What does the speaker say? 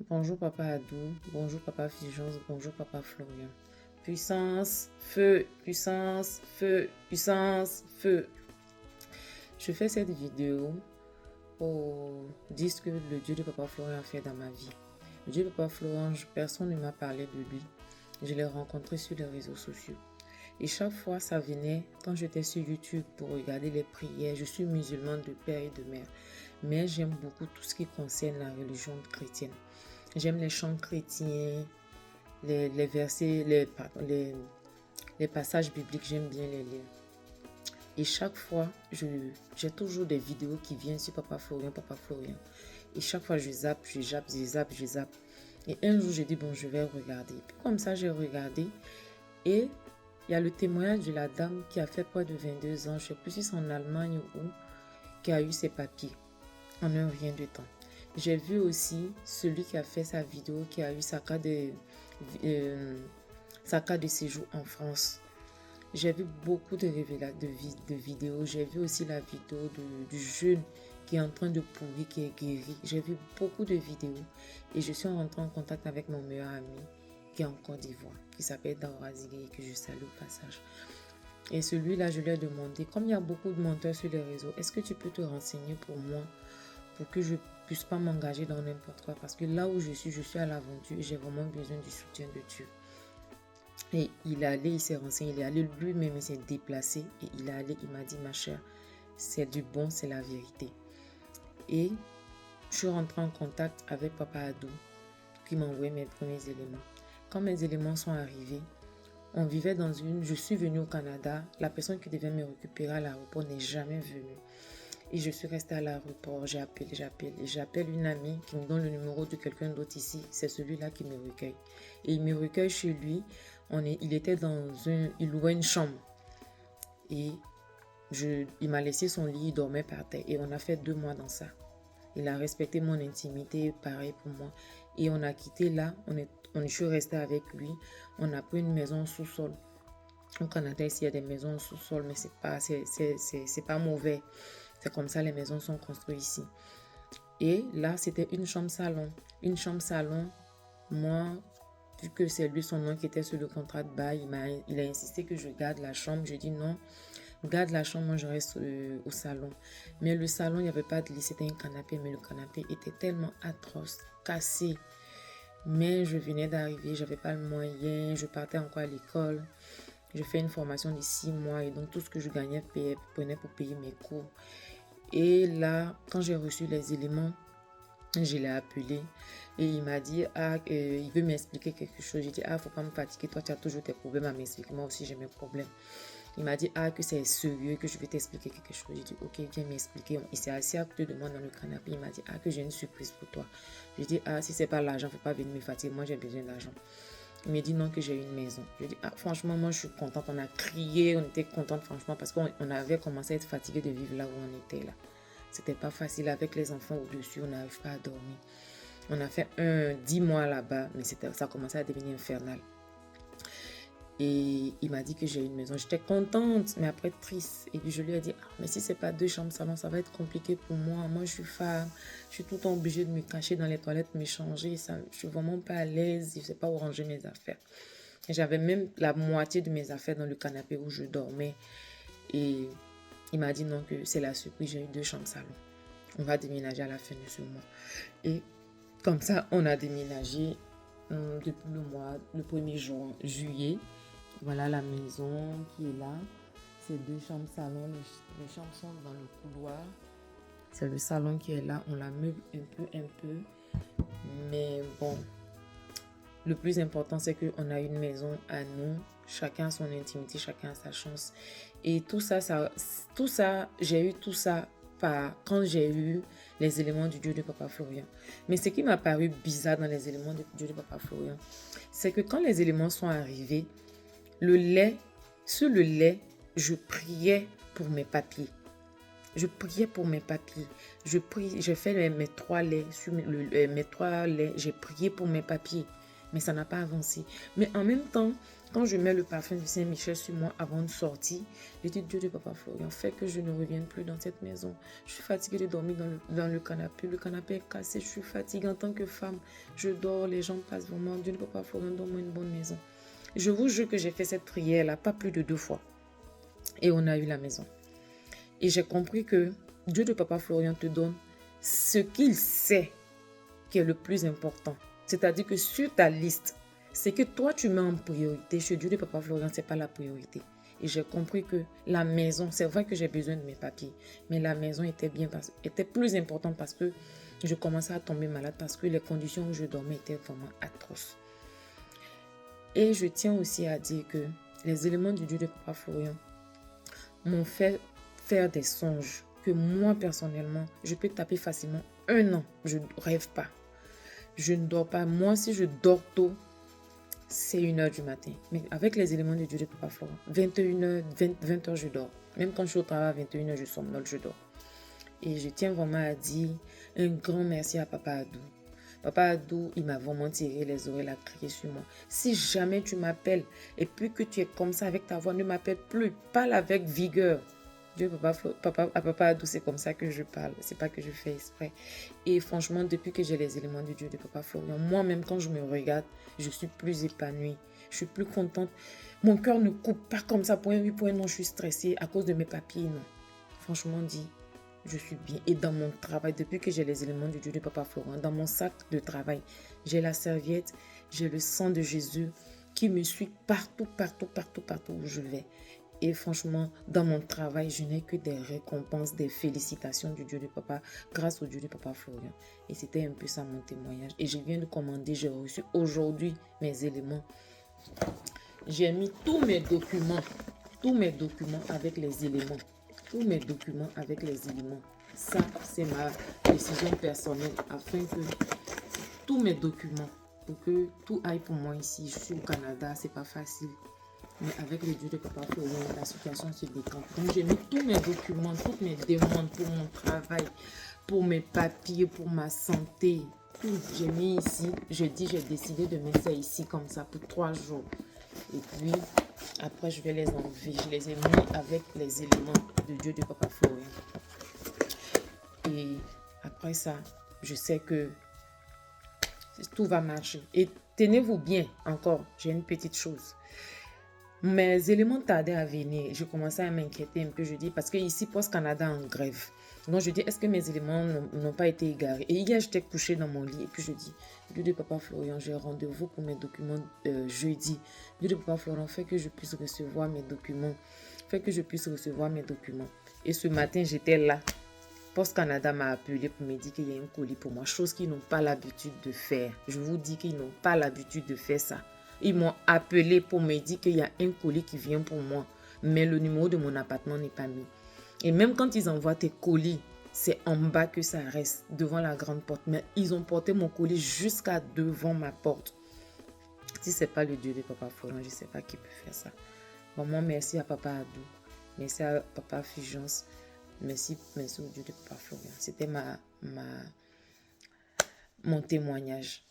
Bonjour Papa Adou, bonjour Papa Fulgence, bonjour Papa Florian. Puissance, feu, puissance, feu, puissance, feu. Je fais cette vidéo pour dire ce que le Dieu de Papa Florian a fait dans ma vie. Le Dieu de Papa Florian, personne ne m'a parlé de lui. Je l'ai rencontré sur les réseaux sociaux. Et chaque fois, ça venait quand j'étais sur YouTube pour regarder les prières. Je suis musulmane de père et de mère, mais j'aime beaucoup tout ce qui concerne la religion chrétienne. J'aime les chants chrétiens, les versets, les passages bibliques, j'aime bien les lire. Et chaque fois, j'ai toujours des vidéos qui viennent sur Papa Florian, Papa Florian. Et chaque fois, je zappe, je zappe, je zappe, je zappe. Et un jour, j'ai dit, bon, je vais regarder. Puis comme ça, j'ai regardé. Et il y a le témoignage de la dame qui a fait près de 22 ans, je ne sais plus si c'est en Allemagne ou qui a eu ses papiers en un rien de temps. J'ai vu aussi celui qui a fait sa vidéo, qui a eu sa carte de séjour en France. J'ai vu beaucoup de vidéos. J'ai vu aussi la vidéo du jeune qui est en train de pourrir, qui est guéri. J'ai vu beaucoup de vidéos. Et je suis rentrée en contact avec mon meilleur ami qui est en Côte d'Ivoire, qui s'appelle Daora Zigué, que je salue au passage. Et celui-là, je lui ai demandé, comme il y a beaucoup de menteurs sur les réseaux, est-ce que tu peux te renseigner pour moi, pour que je ne puisse pas m'engager dans n'importe quoi? Parce que là où je suis à l'aventure et j'ai vraiment besoin du soutien de Dieu. Et il est allé, il s'est renseigné, il est allé lui-même, il s'est déplacé et il est allé, il m'a dit, ma chère, c'est du bon, c'est la vérité. Et je suis rentrée en contact avec Papa Adou, qui m'a envoyé mes premiers éléments. Quand mes éléments sont arrivés, on vivait dans je suis venue au Canada, la personne qui devait me récupérer à l'aéroport n'est jamais venue. Et je suis restée à l'aéroport, j'appelle une amie qui me donne le numéro de quelqu'un d'autre ici, c'est celui-là qui me recueille. Et il me recueille chez lui, il était il louait une chambre. Et il m'a laissé son lit, il dormait par terre. Et on a fait 2 mois dans ça. Il a respecté mon intimité, pareil pour moi. Et on a quitté là, je suis restée avec lui. On a pris une maison sous-sol. Au Canada, ici, il y a des maisons sous-sol, mais c'est pas mauvais. C'est comme ça, les maisons sont construites ici. Et là, c'était une chambre-salon. Une chambre-salon, moi, vu que c'est lui son nom qui était sur le contrat de bail, il a insisté que je garde la chambre. Je dis non, garde la chambre, moi je reste au salon. Mais le salon, il n'y avait pas de lit, c'était un canapé, mais le canapé était tellement atroce, cassé. Mais je venais d'arriver, je n'avais pas le moyen, je partais encore à l'école. Je fais une formation de 6 mois et donc tout ce que je gagnais prenais pour payer mes cours. Et là, quand j'ai reçu les éléments, je l'ai appelé et il m'a dit, il veut m'expliquer quelque chose. J'ai dit, faut pas me fatiguer, toi tu as toujours tes problèmes à m'expliquer, moi aussi j'ai mes problèmes. Il m'a dit, que c'est sérieux, que je vais t'expliquer quelque chose. J'ai dit, ok, viens m'expliquer. Il s'est assis à côté de moi dans le canapé, il m'a dit, que j'ai une surprise pour toi. J'ai dit, si c'est pas l'argent, faut pas venir me fatiguer, moi j'ai besoin d'argent. Il m'a dit non, que j'ai une maison. Je dis, franchement, moi je suis contente. On a crié, on était contente, franchement, parce qu'on avait commencé à être fatigué de vivre là où on était là. C'était pas facile avec les enfants au-dessus, on n'arrive pas à dormir. On a fait 10 mois là-bas, mais ça a commencé à devenir infernal. Et il m'a dit que j'ai une maison. J'étais contente, mais après triste. Et puis je lui ai dit, mais si c'est pas 2 chambres salon, ça va être compliqué pour moi. Moi, je suis femme. Je suis tout le temps obligée de me cacher dans les toilettes, me changer. Je suis vraiment pas à l'aise. Je sais pas où ranger mes affaires. J'avais même la moitié de mes affaires dans le canapé où je dormais. Et il m'a dit non, que c'est la surprise. J'ai eu 2 chambres salon. On va déménager à la fin de ce mois. Et comme ça, on a déménagé depuis le 1er juillet. Voilà la maison qui est là. C'est 2 chambres salon. Les chambres sont dans le couloir. C'est le salon qui est là. On la meuble un peu. Mais bon, le plus important, c'est qu'on a une maison à nous. Chacun a son intimité, chacun a sa chance. Et tout ça, j'ai eu tout ça quand j'ai eu les éléments du Dieu de Papa Florian. Mais ce qui m'a paru bizarre dans les éléments du Dieu de Papa Florian, c'est que quand les éléments sont arrivés, sur le lait, je priais pour mes papiers. Je priais pour mes papiers. J'ai fait mes 3 laits. Sur mes 3 laits, j'ai prié pour mes papiers. Mais ça n'a pas avancé. Mais en même temps, quand je mets le parfum de Saint-Michel sur moi avant de sortir, je dis Dieu de Papa Florian, fais que je ne revienne plus dans cette maison. Je suis fatiguée de dormir dans le canapé. Le canapé est cassé, je suis fatiguée en tant que femme. Je dors, les gens passent vraiment. Dieu de Papa Florian, donne-moi une bonne maison. Je vous jure que j'ai fait cette prière-là, pas plus de 2 fois. Et on a eu la maison. Et j'ai compris que Dieu de Papa Florian te donne ce qu'il sait qui est le plus important. C'est-à-dire que sur ta liste, c'est que toi tu mets en priorité. Chez Dieu de Papa Florian, ce n'est pas la priorité. Et j'ai compris que la maison, c'est vrai que j'ai besoin de mes papiers, mais la maison était plus importante parce que je commençais à tomber malade, parce que les conditions où je dormais étaient vraiment atroces. Et je tiens aussi à dire que les éléments du Dieu de Papa Florian m'ont fait faire des songes que moi personnellement, je peux taper facilement 1 an. Je ne rêve pas. Je ne dors pas. Moi, si je dors tôt, c'est 1h du matin. Mais avec les éléments du Dieu de Papa Florian, 21h, 20h, je dors. Même quand je suis au travail à 21h, je somnole, je dors. Et je tiens vraiment à dire un grand merci à Papa Adou. Papa Adou, il m'a vraiment tiré les oreilles, il a crié sur moi. Si jamais tu m'appelles et puis que tu es comme ça avec ta voix, ne m'appelle plus. Parle avec vigueur. Dieu, à Papa Adou, c'est comme ça que je parle. C'est pas que je fais exprès. Et franchement, depuis que j'ai les éléments du Dieu de Papa Florian, moi-même, quand je me regarde, je suis plus épanouie. Je suis plus contente. Mon cœur ne coupe pas comme ça. Pour un oui, pour un non, je suis stressée à cause de mes papiers. Non. Franchement dit, je suis bien. Et dans mon travail, depuis que j'ai les éléments du Dieu de Papa Florian, dans mon sac de travail, j'ai la serviette, j'ai le sang de Jésus qui me suit partout, partout, partout, partout où je vais. Et franchement, dans mon travail, je n'ai que des récompenses, des félicitations du Dieu de Papa, grâce au Dieu de Papa Florian. Et c'était un peu ça mon témoignage. Et je viens de commander, j'ai reçu aujourd'hui mes éléments. J'ai mis tous mes documents avec les éléments. Tous mes documents avec les éléments. Ça, c'est ma décision personnelle afin que tous mes documents, pour que tout aille pour moi ici. Je suis au Canada, c'est pas facile. Mais avec le Dieu de Papa Florian, la situation se décante. Donc, j'ai mis tous mes documents, toutes mes demandes pour mon travail, pour mes papiers, pour ma santé. Tout, j'ai mis ici. J'ai décidé de mettre ça ici comme ça pour 3 jours. Et puis, après, je vais les enlever. Je les ai mis avec les éléments de Dieu de Papa Florian. Et après ça, je sais que tout va marcher. Et tenez-vous bien, encore, j'ai une petite chose. Mes éléments tardaient à venir. Je commençais à m'inquiéter un peu. Je dis, parce que ici, Poste Canada en grève. Donc, je dis, est-ce que mes éléments n'ont pas été égarés? Et hier, j'étais couchée dans mon lit. Et puis, je dis, Dieu de Papa Florian, j'ai rendez-vous pour mes documents jeudi. Dieu de Papa Florian, fais que je puisse recevoir mes documents. Fais que je puisse recevoir mes documents. Et ce matin, j'étais là. Poste Canada m'a appelé pour me dire qu'il y a un colis pour moi. Chose qu'ils n'ont pas l'habitude de faire. Je vous dis qu'ils n'ont pas l'habitude de faire ça. Ils m'ont appelé pour me dire qu'il y a un colis qui vient pour moi. Mais le numéro de mon appartement n'est pas mis. Et même quand ils envoient tes colis, c'est en bas que ça reste, devant la grande porte. Mais ils ont porté mon colis jusqu'à devant ma porte. Si ce n'est pas le Dieu de Papa Florian, je ne sais pas qui peut faire ça. Vraiment, merci à Papa Adou. Merci à Papa Fulgence. Merci au Dieu de Papa Florian. C'était mon témoignage.